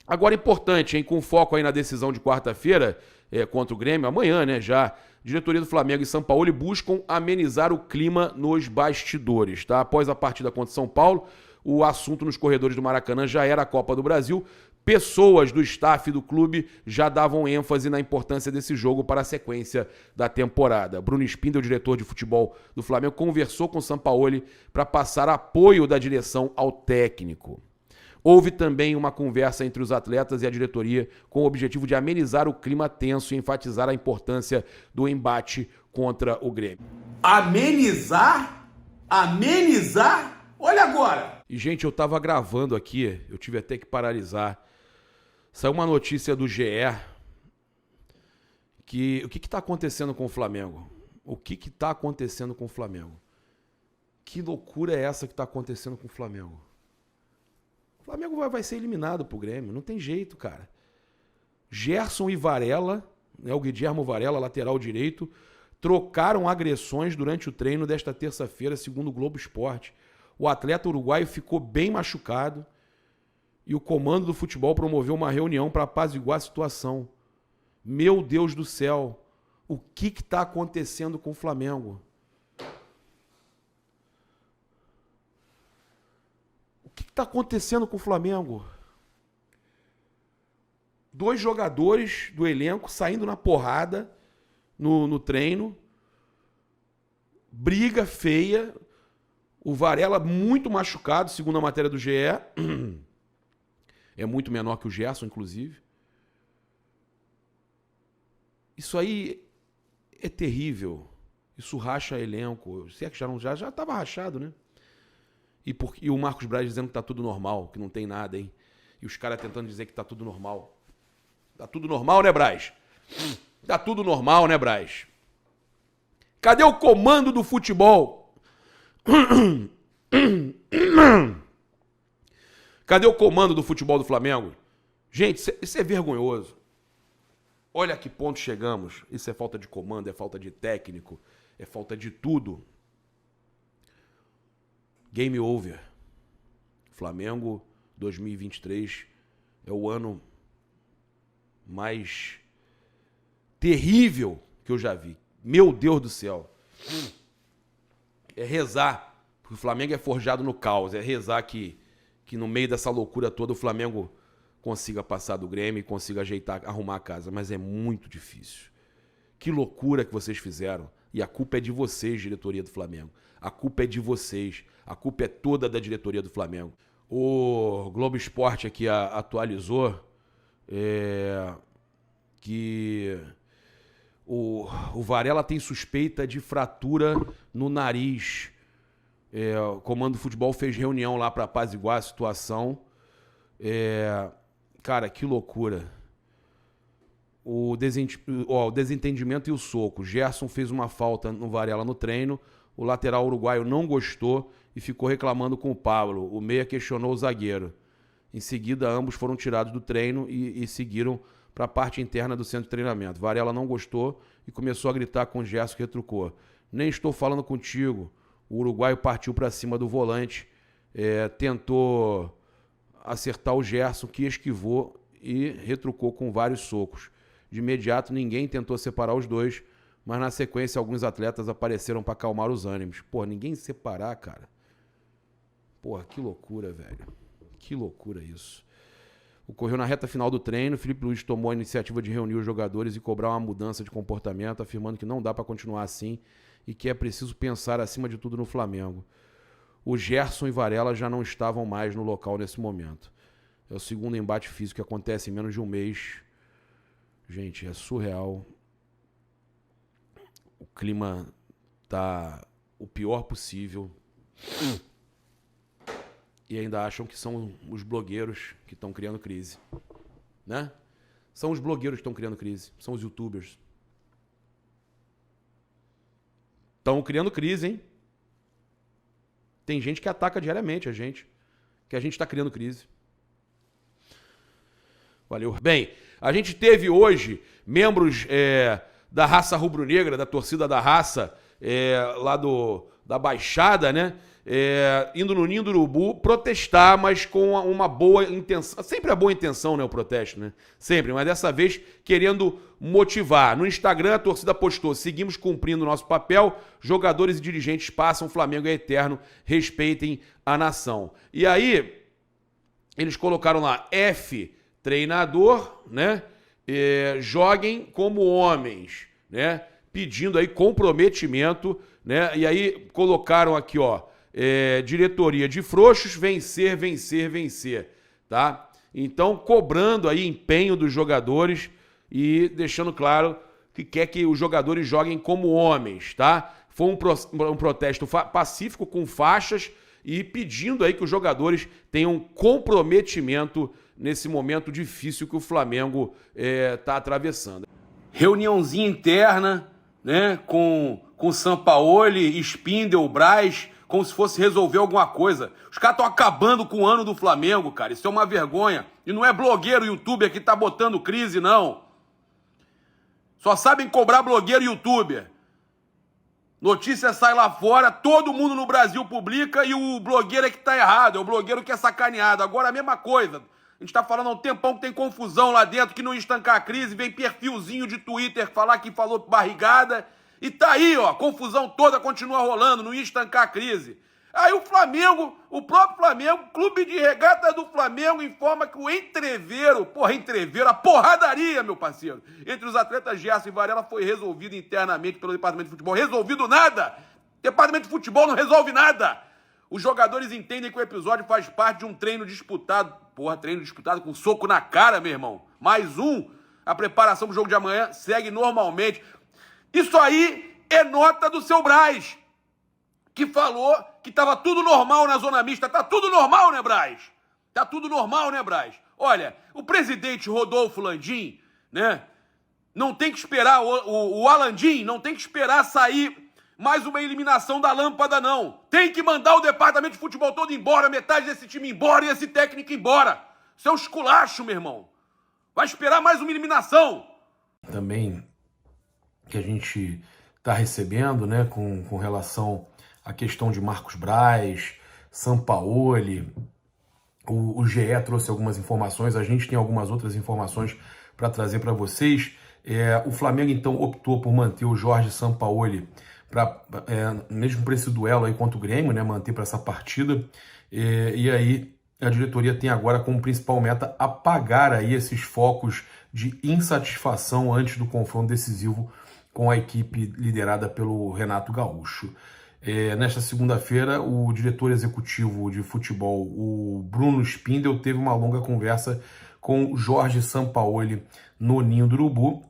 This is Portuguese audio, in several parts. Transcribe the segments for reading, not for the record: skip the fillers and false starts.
Agora, importante, hein, com foco aí na decisão de quarta-feira contra o Grêmio, amanhã, né, já, diretoria do Flamengo e São Paulo buscam amenizar o clima nos bastidores, tá? Após a partida contra o São Paulo, o assunto nos corredores do Maracanã já era a Copa do Brasil. Pessoas do staff do clube já davam ênfase na importância desse jogo para a sequência da temporada. Bruno Spindel, diretor de futebol do Flamengo, conversou com o Sampaoli para passar apoio da direção ao técnico. Houve também uma conversa entre os atletas e a diretoria com o objetivo de amenizar o clima tenso e enfatizar a importância do embate contra o Grêmio. Amenizar? Amenizar? Olha agora! E, gente, eu tava gravando aqui, eu tive até que paralisar. Saiu uma notícia do GE que o que tá acontecendo com o Flamengo? O que tá acontecendo com o Flamengo? Que loucura é essa que tá acontecendo com o Flamengo? O Flamengo vai ser eliminado pro Grêmio, não tem jeito, cara. Gerson e Varela, né, o Guilherme Varela, lateral direito, trocaram agressões durante o treino desta terça-feira, segundo o Globo Esporte. O atleta uruguaio ficou bem machucado e o comando do futebol promoveu uma reunião para apaziguar a situação. Meu Deus do céu, o que está acontecendo com o Flamengo? O que está acontecendo com o Flamengo? 2 jogadores do elenco saindo na porrada no treino. Briga feia. O Varela muito machucado, segundo a matéria do GE. É muito menor que o Gerson, inclusive. Isso aí é terrível. Isso racha elenco. Se é que já estava rachado, né? E o Marcos Braz dizendo que tá tudo normal, que não tem nada, hein? E os caras tentando dizer que tá tudo normal. Tá tudo normal, né, Braz? Tá tudo normal, né, Braz? Cadê o comando do futebol? Cadê o comando do futebol do Flamengo? Gente, isso é vergonhoso. Olha a que ponto chegamos. Isso é falta de comando, é falta de técnico, é falta de tudo. Game over. Flamengo 2023 é o ano mais terrível que eu já vi. Meu Deus do céu. É rezar, porque o Flamengo é forjado no caos. É rezar que no meio dessa loucura toda o Flamengo consiga passar do Grêmio e consiga ajeitar, arrumar a casa. Mas é muito difícil. Que loucura que vocês fizeram. E a culpa é de vocês, diretoria do Flamengo. A culpa é de vocês. A culpa é toda da diretoria do Flamengo. O Globo Esporte aqui atualizou que o Varela tem suspeita de fratura no nariz. O comando do futebol fez reunião lá para apaziguar a situação. Cara, que loucura. O desentendimento e o soco. Gerson fez uma falta no Varela no treino. O lateral uruguaio não gostou e ficou reclamando com o Pablo. O meia questionou o zagueiro. Em seguida, ambos foram tirados do treino e seguiram para a parte interna do centro de treinamento. Varela não gostou e começou a gritar com o Gerson, que retrucou. Nem estou falando contigo. O uruguaio partiu para cima do volante, tentou acertar o Gerson, que esquivou e retrucou com vários socos. De imediato, ninguém tentou separar os dois, mas na sequência alguns atletas apareceram para acalmar os ânimos. Pô, ninguém separar, cara. Porra, que loucura, velho. Que loucura isso. Ocorreu na reta final do treino. Felipe Luiz tomou a iniciativa de reunir os jogadores e cobrar uma mudança de comportamento, afirmando que não dá para continuar assim e que é preciso pensar acima de tudo no Flamengo. O Gerson e Varela já não estavam mais no local nesse momento. É o segundo embate físico que acontece em menos de um mês. Gente, é surreal. O clima tá o pior possível. E ainda acham que são os blogueiros que estão criando crise. Né? São os blogueiros que estão criando crise. São os youtubers. Estão criando crise, hein? Tem gente que ataca diariamente a gente. Que a gente está criando crise. Valeu. Bem, a gente teve hoje membros da raça rubro-negra, da torcida da raça, lá da Baixada, né? Indo no Ninho do Urubu protestar, mas com uma boa intenção. Sempre a boa intenção, né? O protesto, né? Sempre, mas dessa vez querendo motivar. No Instagram a torcida postou: seguimos cumprindo o nosso papel, jogadores e dirigentes passam, o Flamengo é eterno, respeitem a nação. E aí, eles colocaram lá, F, treinador, né? Joguem como homens, né? Pedindo aí comprometimento, né? E aí colocaram aqui, ó, diretoria de frouxos, vencer, vencer, vencer, tá? Então, cobrando aí empenho dos jogadores e deixando claro que quer que os jogadores joguem como homens, tá? Foi um protesto pacífico com faixas e pedindo aí que os jogadores tenham comprometimento nesse momento difícil que o Flamengo tá atravessando. Reuniãozinha interna, né, com Sampaoli, Spindel, Braz, como se fosse resolver alguma coisa. Os caras estão acabando com o ano do Flamengo, cara. Isso é uma vergonha. E não é blogueiro, youtuber que tá botando crise, não. Só sabem cobrar blogueiro e youtuber. Notícia sai lá fora, todo mundo no Brasil publica e o blogueiro é que tá errado, é o blogueiro que é sacaneado. Agora a mesma coisa. A gente tá falando há um tempão que tem confusão lá dentro, que não ia estancar a crise, vem perfilzinho de Twitter falar que falou barrigada. E tá aí, ó, confusão toda continua rolando, não ia estancar a crise. Aí o Flamengo, o próprio Flamengo, Clube de Regata do Flamengo informa que o entreveiro, a porradaria, meu parceiro, entre os atletas Gerson e Varela foi resolvido internamente pelo Departamento de Futebol. Resolvido nada! Departamento de Futebol não resolve nada! Os jogadores entendem que o episódio faz parte de um treino disputado. Treino disputado com soco na cara, meu irmão. Mais um. A preparação pro jogo de amanhã segue normalmente. Isso aí é nota do seu Braz, que falou que tava tudo normal na zona mista. Tá tudo normal, né, Braz? Tá tudo normal, né, Braz? Olha, o presidente Rodolfo Landim, né, não tem que esperar, o Alandim não tem que esperar sair mais uma eliminação da lâmpada, não. Tem que mandar o departamento de futebol todo embora, metade desse time embora e esse técnico embora. Isso é um esculacho, meu irmão. Vai esperar mais uma eliminação. Também que a gente está recebendo, né, com relação à questão de Marcos Braz, Sampaoli, o GE trouxe algumas informações, a gente tem algumas outras informações para trazer para vocês. O Flamengo, então, optou por manter o Jorge Sampaoli, mesmo para esse duelo aí contra o Grêmio, né, manter para essa partida. E aí a diretoria tem agora como principal meta apagar aí esses focos de insatisfação antes do confronto decisivo com a equipe liderada pelo Renato Gaúcho. Nesta segunda-feira, o diretor executivo de futebol, o Bruno Spindel, teve uma longa conversa com Jorge Sampaoli no Ninho do Urubu.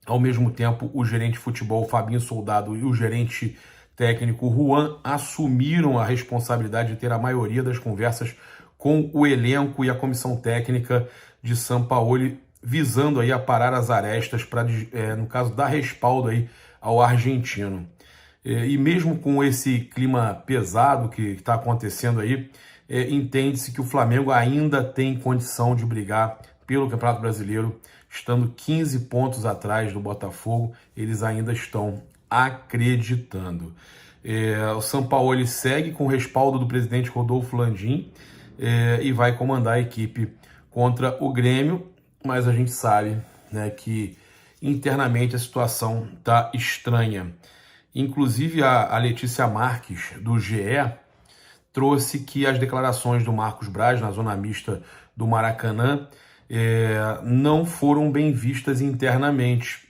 Ao mesmo tempo, o gerente de futebol, Fabinho Soldado, e o gerente técnico, Juan, assumiram a responsabilidade de ter a maioria das conversas com o elenco e a comissão técnica de Sampaoli, visando aí aparar as arestas para, no caso, dar respaldo aí ao argentino. E mesmo com esse clima pesado que está acontecendo aí, entende-se que o Flamengo ainda tem condição de brigar pelo Campeonato Brasileiro, estando 15 pontos atrás do Botafogo. Eles ainda estão acreditando. O Sampaoli segue com o respaldo do presidente Rodolfo Landim e vai comandar a equipe contra o Grêmio, mas a gente sabe, né, que internamente a situação está estranha. Inclusive a Letícia Marques, do GE, trouxe que as declarações do Marcos Braz na zona mista do Maracanã não foram bem vistas internamente.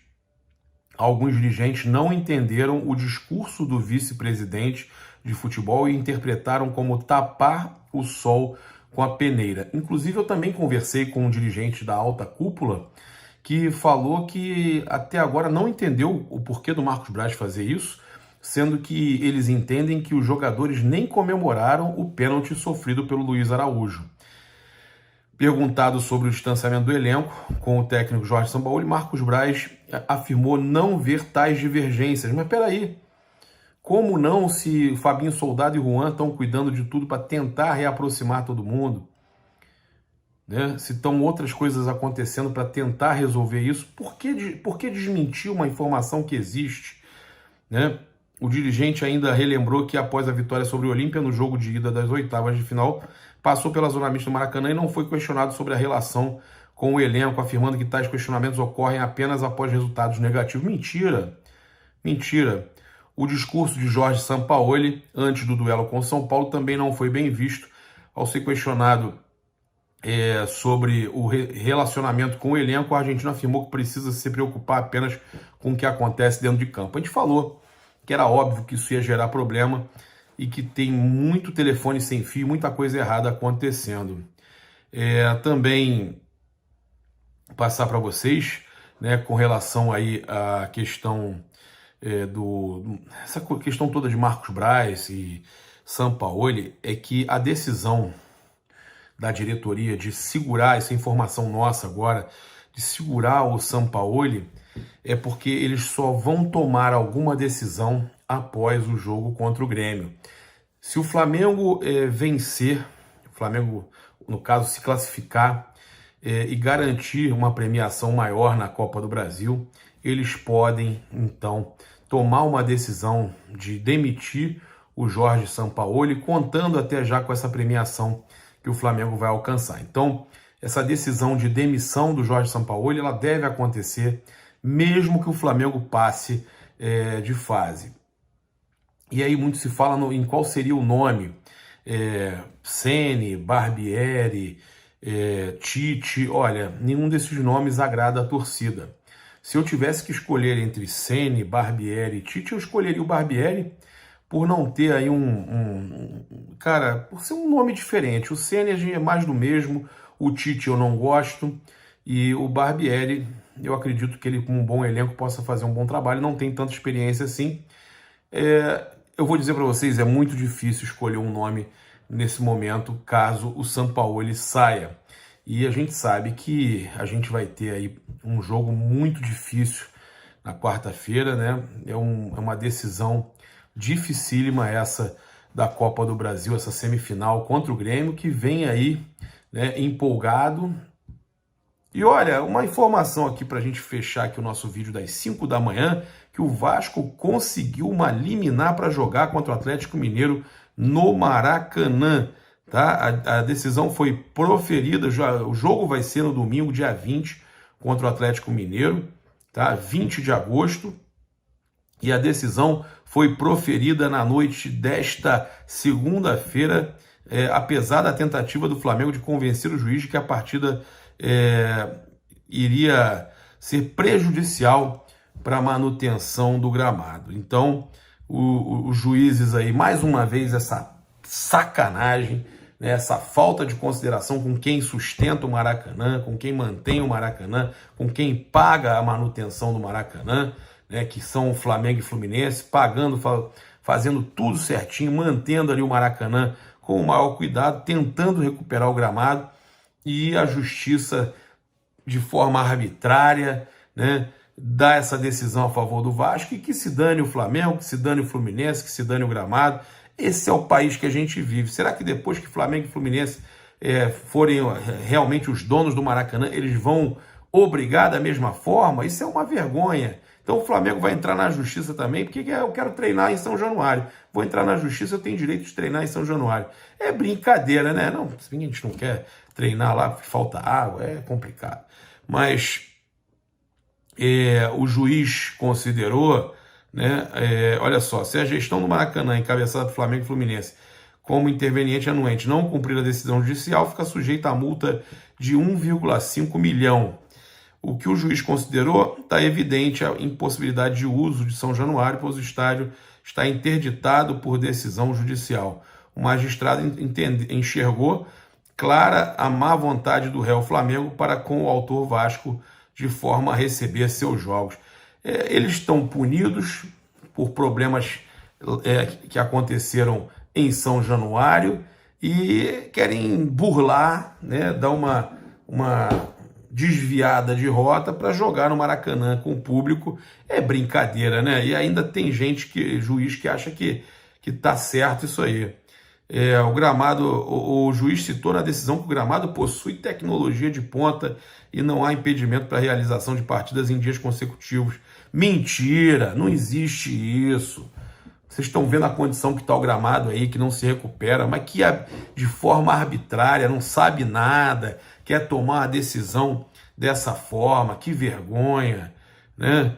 Alguns dirigentes não entenderam o discurso do vice-presidente de futebol e interpretaram como tapar o sol com a peneira. Inclusive, eu também conversei com um dirigente da alta cúpula que falou que até agora não entendeu o porquê do Marcos Braz fazer isso, sendo que eles entendem que os jogadores nem comemoraram o pênalti sofrido pelo Luiz Araújo. Perguntado sobre o distanciamento do elenco com o técnico Jorge Sampaoli, Marcos Braz afirmou não ver tais divergências. Mas peraí, como não, se Fabinho Soldado e Juan estão cuidando de tudo para tentar reaproximar todo mundo? Né? Se estão outras coisas acontecendo para tentar resolver isso, por que desmentir uma informação que existe? Né? O dirigente ainda relembrou que após a vitória sobre o Olímpia no jogo de ida das oitavas de final, passou pela zona mista do Maracanã e não foi questionado sobre a relação com o elenco, afirmando que tais questionamentos ocorrem apenas após resultados negativos. Mentira! Mentira! O discurso de Jorge Sampaoli, antes do duelo com o São Paulo, também não foi bem visto. Ao ser questionado sobre o relacionamento com o elenco, o argentino afirmou que precisa se preocupar apenas com o que acontece dentro de campo. A gente falou que era óbvio que isso ia gerar problema e que tem muito telefone sem fio, muita coisa errada acontecendo. Também passar para vocês, né, com relação aí à questão essa questão toda de Marcos Braz e Sampaoli, é que a decisão da diretoria de segurar essa informação nossa agora, de segurar o Sampaoli, é porque eles só vão tomar alguma decisão após o jogo contra o Grêmio. Se o Flamengo vencer, o Flamengo, no caso, se classificar e garantir uma premiação maior na Copa do Brasil, eles podem, então, tomar uma decisão de demitir o Jorge Sampaoli, contando até já com essa premiação que o Flamengo vai alcançar. Então, essa decisão de demissão do Jorge Sampaoli, ela deve acontecer mesmo que o Flamengo passe de fase. E aí muito se fala em qual seria o nome. Ceni, Barbieri, Tite. Olha, nenhum desses nomes agrada a torcida. Se eu tivesse que escolher entre Ceni, Barbieri e Tite, eu escolheria o Barbieri por não ter aí cara, por ser um nome diferente. O Ceni é mais do mesmo, o Tite eu não gosto, e o Barbieri, eu acredito que ele, com um bom elenco, possa fazer um bom trabalho, não tem tanta experiência assim. Eu vou dizer para vocês, é muito difícil escolher um nome nesse momento, caso o Sampaoli saia. E a gente sabe que a gente vai ter aí um jogo muito difícil na quarta-feira, né? É uma decisão dificílima essa da Copa do Brasil, essa semifinal contra o Grêmio, que vem aí, né, empolgado. E olha, uma informação aqui para a gente fechar aqui o nosso vídeo das 5 da manhã, que o Vasco conseguiu uma liminar para jogar contra o Atlético Mineiro no Maracanã. Tá? A decisão foi proferida, o jogo vai ser no domingo, dia 20, contra o Atlético Mineiro, tá? 20 de agosto, e a decisão foi proferida na noite desta segunda-feira, apesar da tentativa do Flamengo de convencer o juiz de que a partida iria ser prejudicial para a manutenção do gramado. Então, os juízes aí, mais uma vez, essa sacanagem, né, essa falta de consideração com quem sustenta o Maracanã, com quem mantém o Maracanã, com quem paga a manutenção do Maracanã, né, que são o Flamengo e Fluminense, pagando, fazendo tudo certinho, mantendo ali o Maracanã com o maior cuidado, tentando recuperar o gramado, e a justiça, de forma arbitrária, né, dá essa decisão a favor do Vasco, e que se dane o Flamengo, que se dane o Fluminense, que se dane o gramado. Esse é o país que a gente vive. Será que depois que Flamengo e Fluminense forem realmente os donos do Maracanã, eles vão obrigar da mesma forma? Isso é uma vergonha. Então o Flamengo vai entrar na justiça também, porque eu quero treinar em São Januário. Vou entrar na justiça, eu tenho direito de treinar em São Januário. É brincadeira, né? Não, a gente não quer treinar lá porque falta água, é complicado. Mas o juiz considerou, né, olha só, se a gestão do Maracanã, encabeçada por Flamengo e Fluminense, como interveniente anuente, não cumprir a decisão judicial, fica sujeita a multa de 1,5 milhão. O que o juiz considerou, está evidente a impossibilidade de uso de São Januário, pois o estádio está interditado por decisão judicial. O magistrado enxergou clara a má vontade do réu Flamengo para com o autor Vasco, de forma a receber seus jogos. Eles estão punidos por problemas que aconteceram em São Januário e querem burlar, né, dar uma desviada de rota para jogar no Maracanã com o público. É brincadeira, né? E ainda tem gente, juiz, que acha que tá certo isso aí. O gramado, o juiz citou na decisão que o gramado possui tecnologia de ponta e não há impedimento para a realização de partidas em dias consecutivos. Mentira, não existe isso. Vocês estão vendo a condição que está o gramado aí, que não se recupera, mas que de forma arbitrária, não sabe nada, quer tomar uma decisão dessa forma, que vergonha, né?